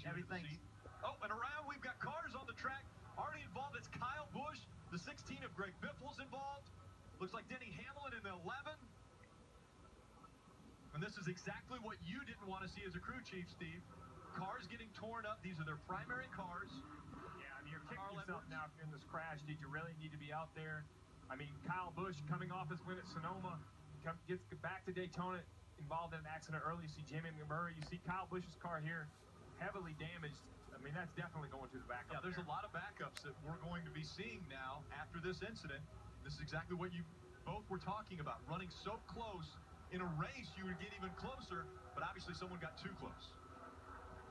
everything. Oh, and around we've got cars on the track already involved. It's Kyle Busch, the 16 of Greg Biffle's involved. Looks like Denny Hamlin in the 11. And this is exactly what you didn't want to see as a crew chief, Steve. Cars getting torn up. These are their primary cars. Yeah, I mean, you're kicking yourself now if you're in this crash. Did you really need to be out there? I mean, Kyle Busch coming off his win at Sonoma, gets back to Daytona, involved in an accident early. You see Jamie McMurray. You see Kyle Busch's car here, heavily damaged. I mean, that's definitely going to the backup. Yeah, there's a lot of backups that we're going to be seeing now after this incident. This is exactly what you both were talking about. Running so close. In a race, you would get even closer, but obviously someone got too close.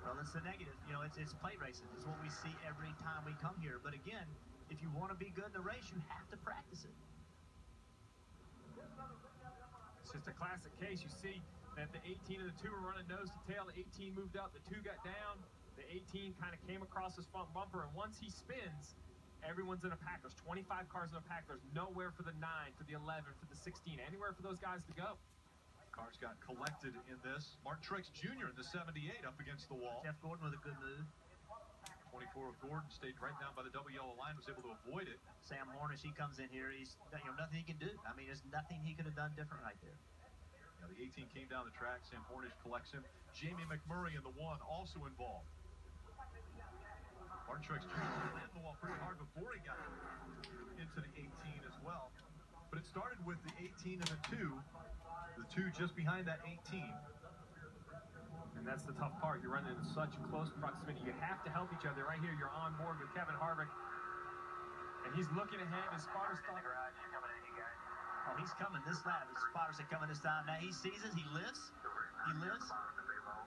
Well, it's the negative. You know, it's plate racing. It's what we see every time we come here. But again, if you want to be good in the race, you have to practice it. It's just a classic case. You see that the 18 and the 2 were running nose to tail. The 18 moved up. The 2 got down. The 18 kind of came across his front bumper, and once he spins, everyone's in a pack. There's 25 cars in a pack. There's nowhere for the 9, for the 11, for the 16, anywhere for those guys to go. Cars got collected in this. Martin Truex Jr. in the 78 up against the wall. Jeff Gordon with a good move. 24 of Gordon stayed right down by the double yellow line, was able to avoid it. Sam Hornish, he comes in here. He's, nothing he can do. I mean, there's nothing he could have done different right there. Yeah, the 18 came down the track. Sam Hornish collects him. Jamie McMurray in the 1 also involved. Martin Truex Jr. landed the wall pretty hard before he got into the 18 as well. But it started with the 18 and the 2. The 2 just behind that 18. And that's the tough part. You're running in such close proximity. You have to help each other. Right here, you're on board with Kevin Harvick. And he's looking ahead. His spotters thought. Oh, he's coming this lap. His spotters are coming this time. Now he sees it. He lifts. He lifts.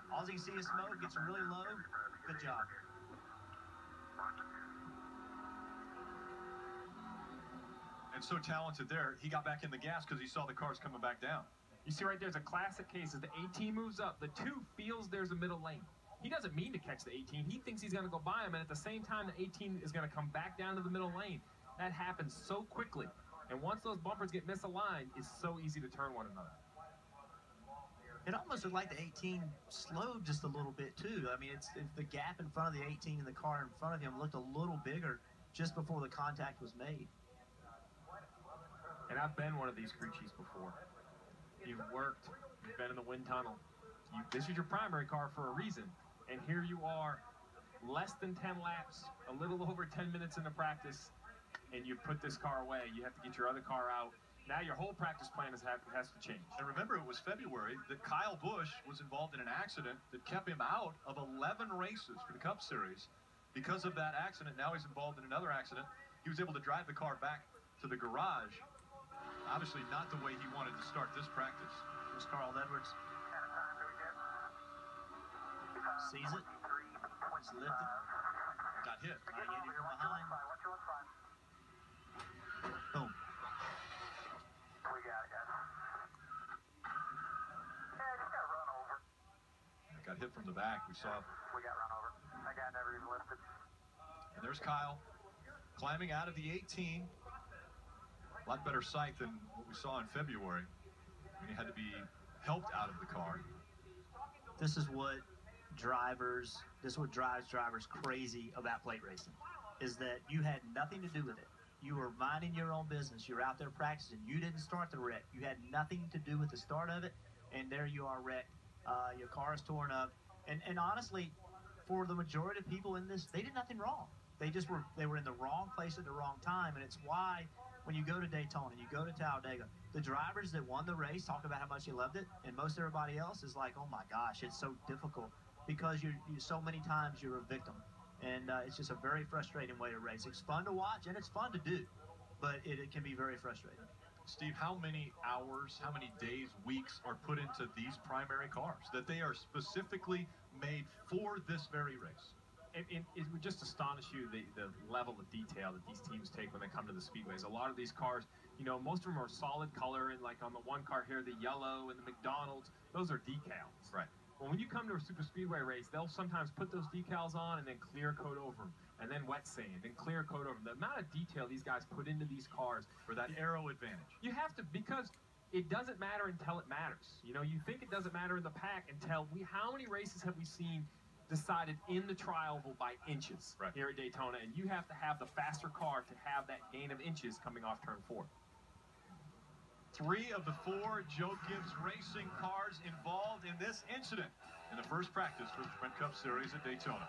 All you can see is smoke. Gets really low. Good job. And so talented there. He got back in the gas because he saw the cars coming back down. You see right there's a classic case. As the 18 moves up, the 2 feels there's a middle lane. He doesn't mean to catch the 18. He thinks he's going to go by him, and at the same time, the 18 is going to come back down to the middle lane. That happens so quickly. And once those bumpers get misaligned, it's so easy to turn one another. It almost looked like the 18 slowed just a little bit, too. I mean, it's the gap in front of the 18 and the car in front of him looked a little bigger just before the contact was made. And I've been one of these crew chiefs before. You've worked, you've been in the wind tunnel. This is your primary car for a reason. And here you are, less than 10 laps, a little over 10 minutes into practice, and you put this car away. You have to get your other car out. Now your whole practice plan has to change. And remember, it was February that Kyle Busch was involved in an accident that kept him out of 11 races for the Cup Series. Because of that accident, now he's involved in another accident. He was able to drive the car back to the garage. Obviously not the way he wanted to start this practice. Here's Carl Edwards. Sees it. It's lifted. Got hit. Trying to get him from behind. Boom. We got it, guys. Yeah, just got run over. Got hit from the back. We saw. We got run over. That guy never even lifted. And there's Kyle climbing out of the 18. A lot better sight than what we saw in February when he had to be helped out of the car. This is what drives drivers crazy about plate racing, is that you had nothing to do with it. You were minding your own business. You're out there practicing. You didn't start the wreck. You had nothing to do with the start of it, and there you are wrecked. Your car is torn up. And honestly, for the majority of people in this, they did nothing wrong. They were in the wrong place at the wrong time, and it's why when you go to Daytona, you go to Talladega, the drivers that won the race talk about how much they loved it, and most everybody else is like, oh my gosh, it's so difficult because you so many times you're a victim, and it's just a very frustrating way to race. It's fun to watch and it's fun to do, but it can be very frustrating. Steve, how many hours, how many days, weeks are put into these primary cars that they are specifically made for this very race? It would just astonish you the level of detail that these teams take when they come to the speedways. A lot of these cars, you know, most of them are solid color, and like on the one car here, the yellow and the McDonald's, those are decals. Right. Well, when you come to a super speedway race, they'll sometimes put those decals on and then clear coat over them, and then wet sand, and clear coat over them. The amount of detail these guys put into these cars for that aero advantage. You have to, because it doesn't matter until it matters. You know, you think it doesn't matter in the pack until how many races have we seen decided in the trial by inches Right. here at Daytona, and you have to have the faster car to have that gain of inches coming off turn 4. 3 of the 4 Joe Gibbs Racing cars involved in this incident in the first practice for the Sprint Cup Series at Daytona.